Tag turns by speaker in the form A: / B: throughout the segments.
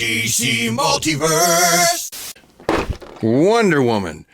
A: DC Multiverse!
B: Wonder Woman.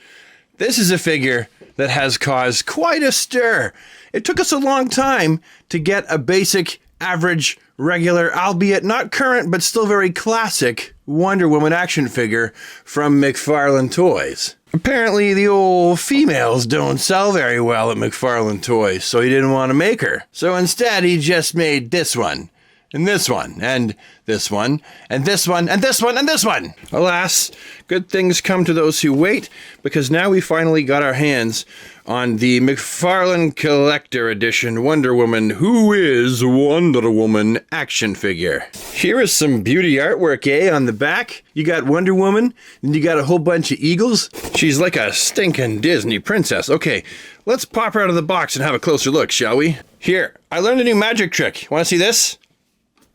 B: This is a figure that has caused quite a stir. It took us a long time to get a basic, average, regular, albeit not current, but still very classic Wonder Woman action figure from McFarlane Toys. Apparently, the old females don't sell very well at McFarlane Toys, so he didn't want to make her. So instead, he just made this one, and this one, and this one, and this one, and this one, and this one. Alas, good things come to those who wait, because now we finally got our hands on the McFarlane Collector Edition Wonder Woman Who is Wonder Woman action figure. Here is some beauty artwork, on the back. You got Wonder Woman, and you got a whole bunch of eagles. She's like a stinking Disney princess. Okay, let's pop her out of the box and have a closer look, shall we? Here, I learned a new magic trick. Want to see this?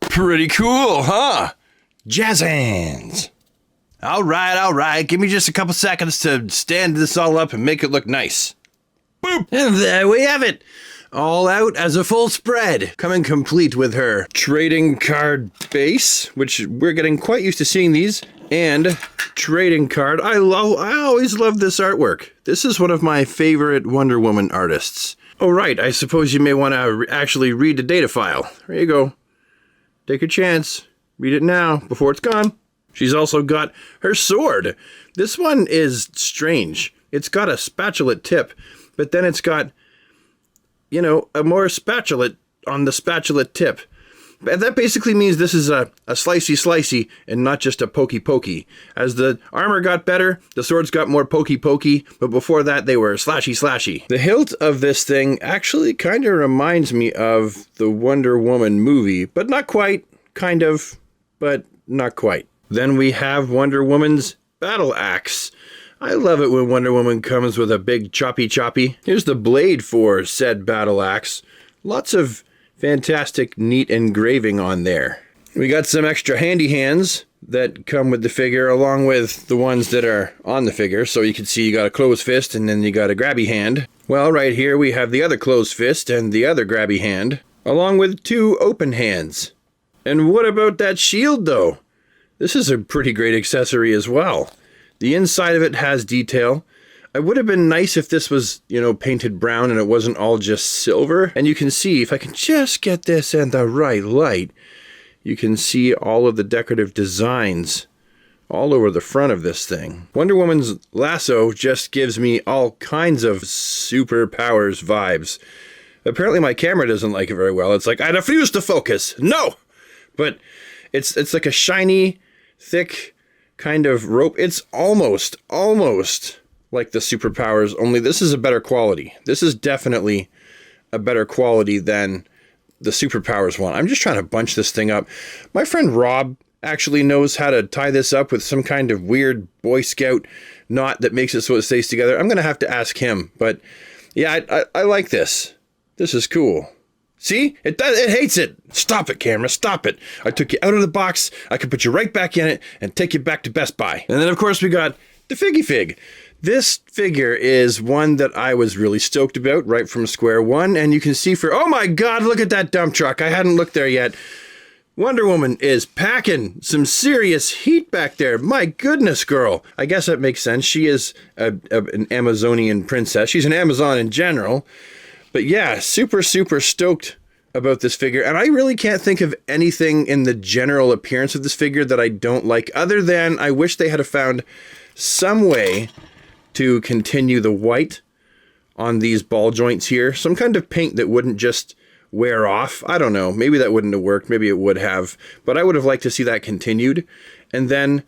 B: Pretty cool, huh? Jazz hands. All right. Give me just a couple seconds to stand this all up and make it look nice. Boop! And there we have it. All out as a full spread, coming complete with her trading card base, which we're getting quite used to seeing these, and trading card. I always love this artwork. This is one of my favorite Wonder Woman artists. Oh, right, I suppose you may want to actually read the data file. There you go. Take a chance. Read it now, before it's gone. She's also got her sword. This one is strange. It's got a spatulate tip, but then it's got, a more spatulate on the spatulate tip. And that basically means this is a slicey and not just a pokey. As the armor got better, the swords got more pokey, but before that they were slashy. The hilt of this thing actually kind of reminds me of the Wonder Woman movie, but not quite, kind of, but not quite. Then we have Wonder Woman's battle axe. I love it when Wonder Woman comes with a big choppy. Here's the blade for said battle axe. Lots of fantastic, neat engraving on there. We got some extra handy hands that come with the figure, along with the ones that are on the figure. So you can see you got a closed fist and then you got a grabby hand. Well, right here we have the other closed fist and the other grabby hand, along with two open hands. And what about that shield, though? This is a pretty great accessory as well. The inside of it has detail. It would have been nice if this was, painted brown and it wasn't all just silver. And you can see, if I can just get this in the right light, you can see all of the decorative designs all over the front of this thing. Wonder Woman's lasso just gives me all kinds of superpowers vibes. Apparently my camera doesn't like it very well. It's like, I refuse to focus. No! But it's like a shiny, thick kind of rope. It's almost like the superpowers, only this is a better quality. This is definitely a better quality than the superpowers one. I'm just trying to bunch this thing up. My friend Rob actually knows how to tie this up with some kind of weird Boy Scout knot that makes it so it stays together. I'm going to have to ask him, but yeah, I like this. This is cool. See? It hates it. Stop it, camera. Stop it. I took you out of the box. I can put you right back in it and take you back to Best Buy. And then, of course, we got the Figgy Fig. This figure is one that I was really stoked about right from square one. And you can see oh my God, look at that dump truck. I hadn't looked there yet. Wonder Woman is packing some serious heat back there. My goodness, girl. I guess that makes sense. She is an Amazonian princess. She's an Amazon in general. But yeah, super stoked about this figure. And I really can't think of anything in the general appearance of this figure that I don't like, other than I wish they had found some way to continue the white on these ball joints here. Some kind of paint that wouldn't just wear off. I don't know. Maybe that wouldn't have worked. Maybe it would have. But I would have liked to see that continued. And then,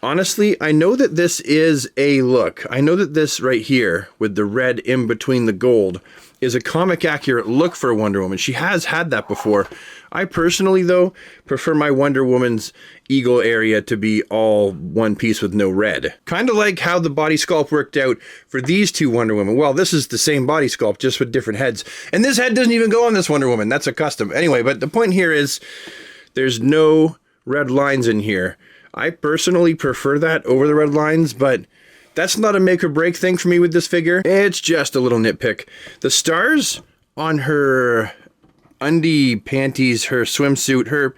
B: honestly, I know that this is a look. I know that this right here, with the red in between the gold, is a comic accurate look for Wonder Woman. She has had that before. I personally, though, prefer my Wonder Woman's eagle area to be all one piece with no red. Kind of like how the body sculpt worked out for these two Wonder Women. Well, this is the same body sculpt, just with different heads. And this head doesn't even go on this Wonder Woman. That's a custom. Anyway, but the point here is there's no red lines in here. I personally prefer that over the red lines, but that's not a make or break thing for me with this figure. It's just a little nitpick. The stars on her undie panties, her swimsuit, her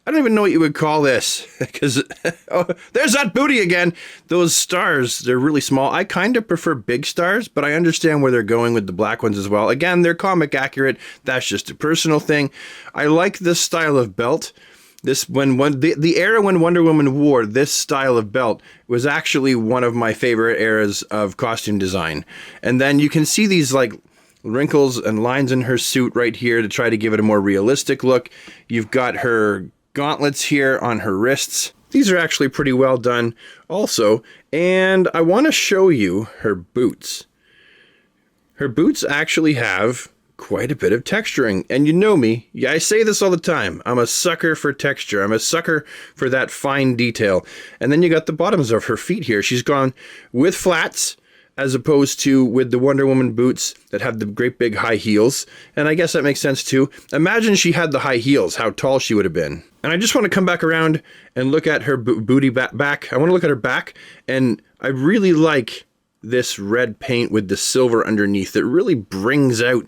B: I don't even know what you would call this, because oh, there's that booty again. Those stars, they're really small. I kind of prefer big stars, but I understand where they're going with the black ones as well. Again, they're comic accurate. That's just a personal thing. I like this style of belt. This the era when Wonder Woman wore this style of belt was actually one of my favorite eras of costume design. And then you can see these like wrinkles and lines in her suit right here to try to give it a more realistic look. You've got her gauntlets here on her wrists. These are actually pretty well done also. And I want to show you her boots. Her boots actually have quite a bit of texturing. And you know me, yeah, I say this all the time. I'm a sucker for texture. I'm a sucker for that fine detail. And then you got the bottoms of her feet here. She's gone with flats, as opposed to with the Wonder Woman boots that have the great big high heels. And I guess that makes sense too. Imagine she had the high heels, how tall she would have been. And I just want to come back around and look at her booty back. I want to look at her back, and I really like this red paint with the silver underneath. It really brings out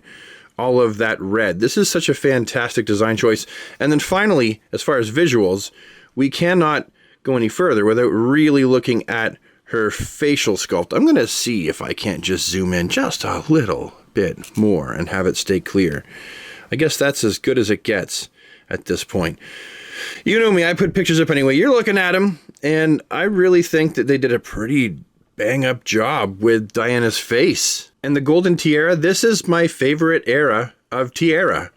B: all of that red. This is such a fantastic design choice. And then finally, as far as visuals, we cannot go any further without really looking at her facial sculpt. I'm going to see if I can't just zoom in just a little bit more and have it stay clear. I guess that's as good as it gets at this point. You know me, I put pictures up anyway. You're looking at them, and I really think that they did a pretty bang-up job with Diana's face. And the golden tiara, this is my favorite era of tiara.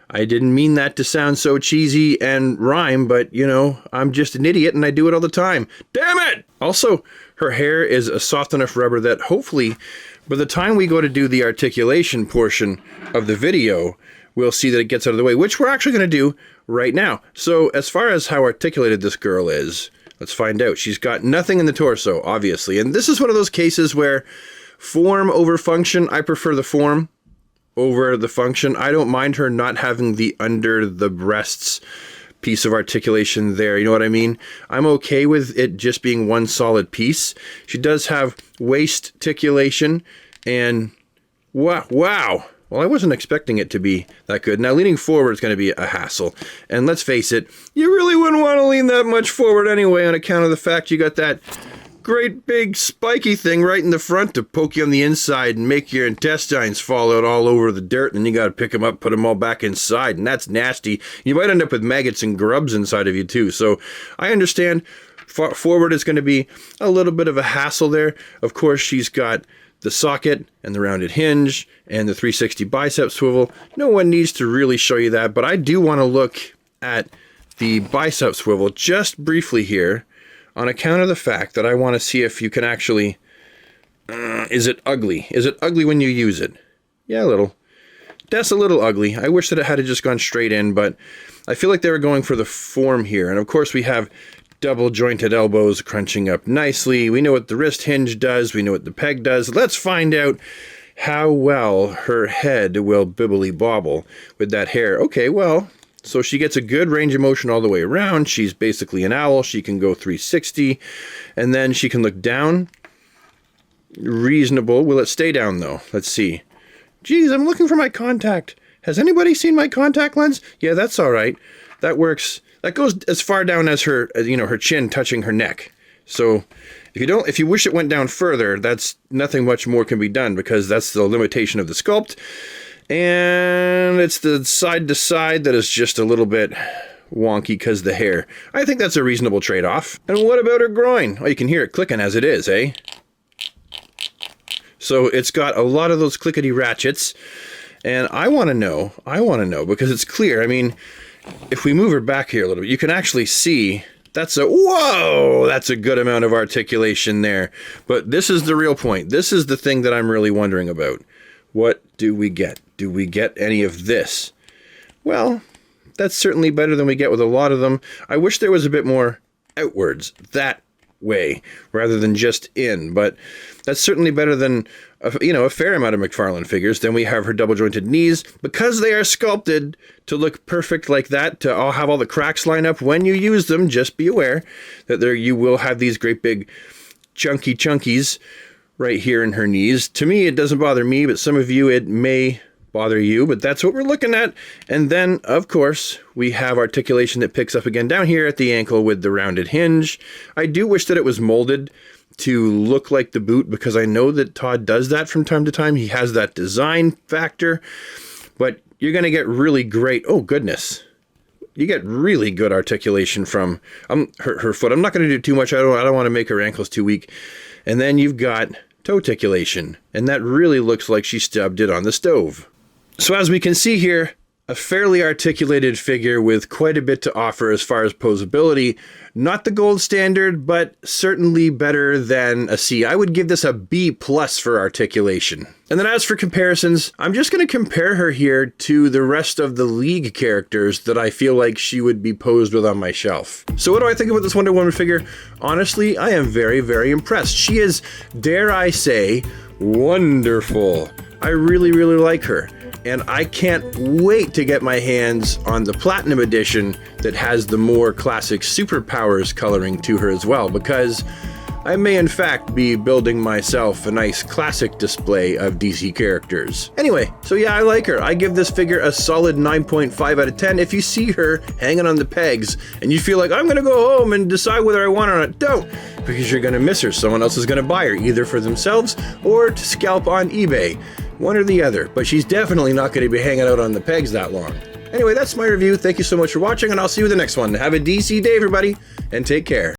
B: I didn't mean that to sound so cheesy and rhyme, but, you know, I'm just an idiot and I do it all the time. Damn it! Also, her hair is a soft enough rubber that hopefully, by the time we go to do the articulation portion of the video, we'll see that it gets out of the way, which we're actually going to do right now. So, as far as how articulated this girl is, let's find out. She's got nothing in the torso, obviously. And this is one of those cases where form over function, I prefer the form over the function. I don't mind her not having the under the breasts piece of articulation there. You know what I mean? I'm okay with it just being one solid piece. She does have waist articulation, and wow. Well, I wasn't expecting it to be that good. Now, leaning forward is going to be a hassle. And let's face it, you really wouldn't want to lean that much forward anyway on account of the fact you got that great big spiky thing right in the front to poke you on the inside and make your intestines fall out all over the dirt, and then you got to pick them up, put them all back inside, and that's nasty. You might end up with maggots and grubs inside of you too. So I understand forward is going to be a little bit of a hassle there. Of course, she's got the socket and the rounded hinge and the 360 bicep swivel. No one needs to really show you that, but I do want to look at the bicep swivel just briefly here, on account of the fact that I want to see if you can actually, is it ugly? Is it ugly when you use it? Yeah, a little. That's a little ugly. I wish that it had just gone straight in, but I feel like they were going for the form here. And of course we have double jointed elbows crunching up nicely. We know what the wrist hinge does. We know what the peg does. Let's find out how well her head will bibbly bobble with that hair. Okay, well, so she gets a good range of motion all the way around. She's basically an owl. She can go 360, and then she can look down. Reasonable. Will it stay down, though? Let's see. Geez, I'm looking for my contact. Has anybody seen my contact lens? Yeah, that's all right. That works. That goes as far down as her, her chin touching her neck. So if you wish it went down further, that's nothing much more can be done, because that's the limitation of the sculpt. And it's the side to side that is just a little bit wonky because the hair. I think that's a reasonable trade-off. And what about her groin? Oh, you can hear it clicking as it is, eh? So it's got a lot of those clickety ratchets. And I want to know, because it's clear. I mean, if we move her back here a little bit, you can actually see that's a good amount of articulation there. But this is the real point. This is the thing that I'm really wondering about. What do we get? Do we get any of this? Well, that's certainly better than we get with a lot of them. I wish there was a bit more outwards, that way, rather than just in, but that's certainly better than a fair amount of McFarlane figures. Then we have her double jointed knees, because they are sculpted to look perfect like that, to all have all the cracks line up. When you use them, just be aware that you will have these great big chunkies right here in her knees. To me, it doesn't bother me, but some of you, it may bother you, but that's what we're looking at. And then, of course, we have articulation that picks up again down here at the ankle with the rounded hinge. I do wish that it was molded to look like the boot, because I know that Todd does that from time to time. He has that design factor, but you're going to get really great, oh goodness, you get really good articulation from her foot. I'm not going to do too much. I don't want to make her ankles too weak. And then you've got toe articulation, and that really looks like she stubbed it on the stove. So as we can see here, a fairly articulated figure with quite a bit to offer as far as posability. Not the gold standard, but certainly better than a C. I would give this a B+ for articulation. And then as for comparisons, I'm just going to compare her here to the rest of the League characters that I feel like she would be posed with on my shelf. So what do I think about this Wonder Woman figure? Honestly, I am very, very impressed. She is, dare I say, wonderful. I really, really like her. And I can't wait to get my hands on the Platinum Edition that has the more classic superpowers coloring to her as well, because I may in fact be building myself a nice classic display of DC characters. Anyway, so yeah, I like her. I give this figure a solid 9.5 out of 10. If you see her hanging on the pegs and you feel like, I'm gonna go home and decide whether I want her or not, don't, because you're gonna miss her. Someone else is gonna buy her, either for themselves or to scalp on eBay. One or the other, but she's definitely not going to be hanging out on the pegs that long. Anyway, that's my review. Thank you so much for watching, and I'll see you in the next one. Have a DC day, everybody, and take care.